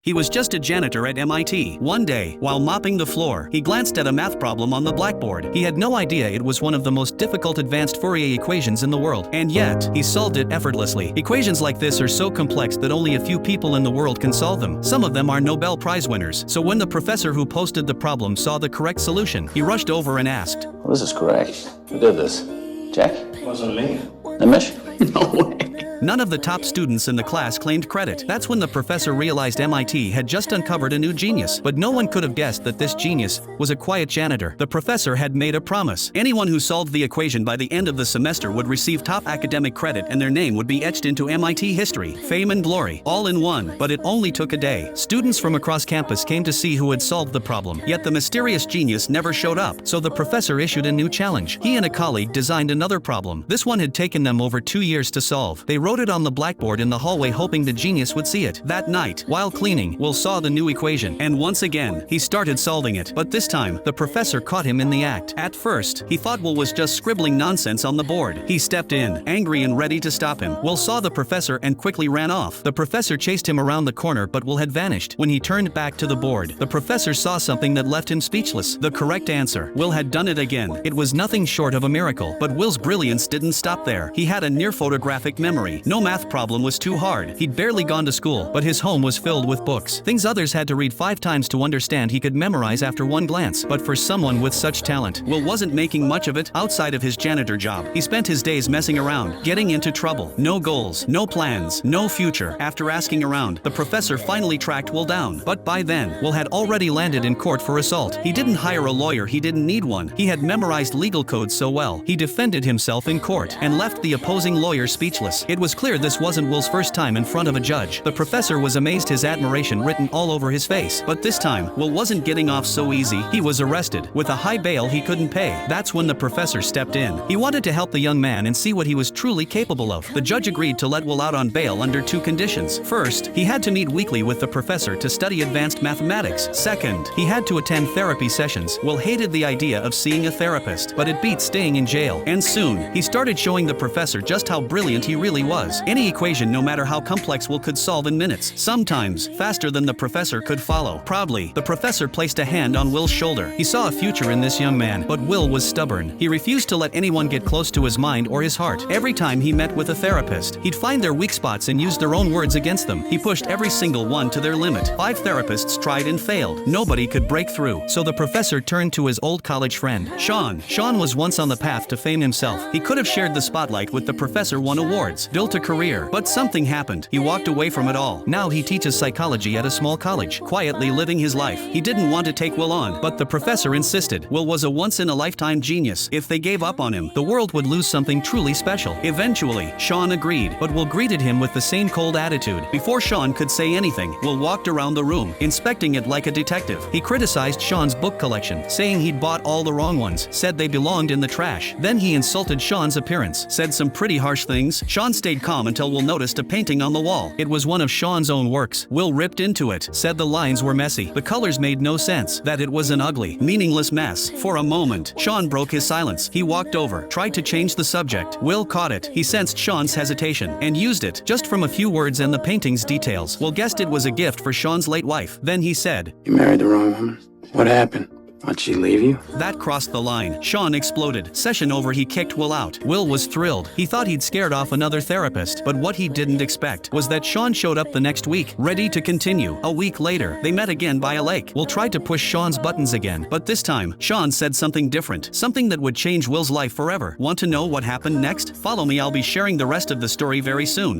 He was just a janitor at MIT. One day, while mopping the floor, he glanced at a math problem on the blackboard. He had no idea it was one of the most difficult advanced Fourier equations in the world. And yet, he solved it effortlessly. Equations like this are so complex that only a few people in the world can solve them. Some of them are Nobel Prize winners. So when the professor who posted the problem saw the correct solution, he rushed over and asked, "Well, this is correct. Who did this? Jack? Wasn't me. Nimish? No way. None of the top students in the class claimed credit. That's when the professor realized MIT had just uncovered a new genius. But no one could have guessed that this genius was a quiet janitor. The professor had made a promise. Anyone who solved the equation by the end of the semester would receive top academic credit and their name would be etched into MIT history, fame and glory, all in one. But it only took a day. Students from across campus came to see who had solved the problem. Yet the mysterious genius never showed up. So the professor issued a new challenge. He and a colleague designed another problem. This one had taken them over 2 years to solve. They wrote it on the blackboard in the hallway hoping the genius would see it. That night, while cleaning, Will saw the new equation, and once again, he started solving it. But this time, the professor caught him in the act. At first, he thought Will was just scribbling nonsense on the board. He stepped in, angry and ready to stop him. Will saw the professor and quickly ran off. The professor chased him around the corner, but Will had vanished. When he turned back to the board, the professor saw something that left him speechless. The correct answer. Will had done it again. It was nothing short of a miracle. But Will's brilliance didn't stop there. He had a near photographic memory. No math problem was too hard. He'd barely gone to school, but his home was filled with books. Things others had to read 5 times to understand he could memorize after one glance. But for someone with such talent, Will wasn't making much of it outside of his janitor job. He spent his days messing around, getting into trouble. No goals, no plans, no future. After asking around, the professor finally tracked Will down. But by then, Will had already landed in court for assault. He didn't hire a lawyer, he didn't need one. He had memorized legal codes so well. He defended himself in court and left the opposing lawyer speechless. It was clear this wasn't Will's first time in front of a judge. The professor was amazed, his admiration written all over his face. But this time, Will wasn't getting off so easy. He was arrested, with a high bail he couldn't pay. That's when the professor stepped in. He wanted to help the young man and see what he was truly capable of. The judge agreed to let Will out on bail under 2 conditions. First, he had to meet weekly with the professor to study advanced mathematics. Second, he had to attend therapy sessions. Will hated the idea of seeing a therapist, but it beat staying in jail. And soon, he started showing the professor just how brilliant he really was. Any equation, no matter how complex, Will could solve in minutes, sometimes faster than the professor could follow. Proudly, the professor placed a hand on Will's shoulder. He saw a future in this young man, but Will was stubborn. He refused to let anyone get close to his mind or his heart. Every time he met with a therapist, he'd find their weak spots and use their own words against them. He pushed every single one to their limit. 5 therapists tried and failed. Nobody could break through. So the professor turned to his old college friend, Sean. Sean was once on the path to fame himself. He could have shared the spotlight with the professor, won awards, built a career. But something happened. He walked away from it all. Now he teaches psychology at a small college, quietly living his life. He didn't want to take Will on, but the professor insisted. Will was a once-in-a-lifetime genius. If they gave up on him, the world would lose something truly special. Eventually, Sean agreed, but Will greeted him with the same cold attitude. Before Sean could say anything, Will walked around the room, inspecting it like a detective. He criticized Sean's book collection, saying he'd bought all the wrong ones, said they belonged in the trash. Then he insulted Sean's appearance, said some pretty harsh things. Sean stayed calm until Will noticed a painting on the wall. It was one of Sean's own works. Will ripped into it, said the lines were messy, the colors made no sense, that it was an ugly, meaningless mess. For a moment, Sean broke his silence. He walked over, tried to change the subject. Will caught it. He sensed Sean's hesitation and used it, just from a few words and the painting's details. Will guessed it was a gift for Sean's late wife. Then he said, You married the wrong woman? What happened? Why'd she leave you? That crossed the line. Sean exploded. Session over, he kicked Will out. Will was thrilled. He thought he'd scared off another therapist, but what he didn't expect was that Sean showed up the next week, ready to continue. A week later, they met again by a lake. Will tried to push Sean's buttons again, but this time, Sean said something different, something that would change Will's life forever. Want to know what happened next? Follow me, I'll be sharing the rest of the story very soon.